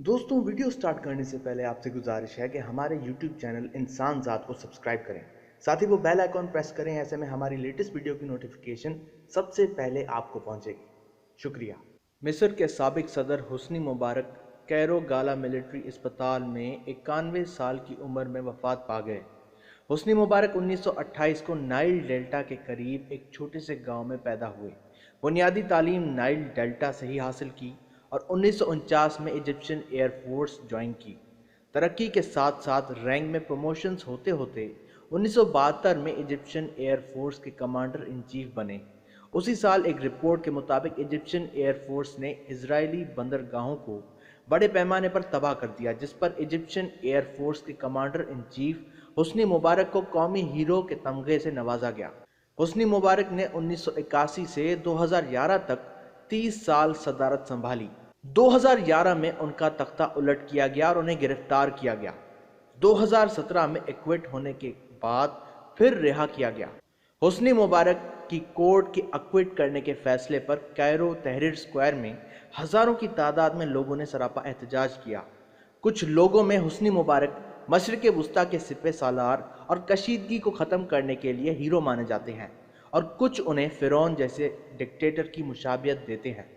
दोस्तों video start करने से पहले आपसे गुजारिश है कि हमारे YouTube चैनल इंसान ज़ात को सब्सक्राइब करें। साथ ही वो बेल आइकॉन प्रेस करें, ऐसे में हमारी लेटेस्ट वीडियो की नोटिफिकेशन सबसे पहले आपको पहुंचेगी। शुक्रिया। मिस्र के साबिक सदर हुस्नी मुबारक कैरो गाला मिलिट्री अस्पताल में 91 साल की उम्र में वफात पा गए। हुस्नी मुबारक 1928 को नाइल डेल्टा के करीब एक छोटे से गांव में पैदा हुए। बुनियादी तालीम नाइल डेल्टा से ही हासिल की और 1949 में इजिप्शियन एयर फोर्स ज्वाइन की। तरक्की के साथ साथ रैंक में प्रमोशंस होते होते 1972 में इजिप्शियन एयर फोर्स के कमांडर इन चीफ बने। उसी साल एक रिपोर्ट के मुताबिक इजिप्शियन एयर फोर्स ने इजरायली बंदरगाहों को बड़े पैमाने पर तबाह कर दिया, जिस पर इजिप्शियन एयर फोर्स के कमांडर इन चीफ हुस्नी मुबारक को कौमी हीरो के तमगे से नवाजा गया। हुस्नी मुबारक ने 1981 से 2011 तक 30 साल सदारत संभाली। 2011 में उनका तख्ता उलट किया गया और उन्हें गिरफ्तार किया गया। 2017 में एक्विट होने के बाद फिर रिहा किया गया। हुस्नी मुबारक की कोर्ट के एक्विट करने के फैसले पर कायरो तहरीर स्क्वायर में हजारों की तादाद में लोगों ने सरापा एहतजाज किया। कुछ लोगों में हुस्नी मुबारक मशरिक़ वुस्ता के सिपह सालार और कशीदगी को ख़त्म करने के लिए हीरो माने जाते हैं, और कुछ उन्हें फ़िरौन जैसे डिक्टेटर की मुशाबियत देते हैं।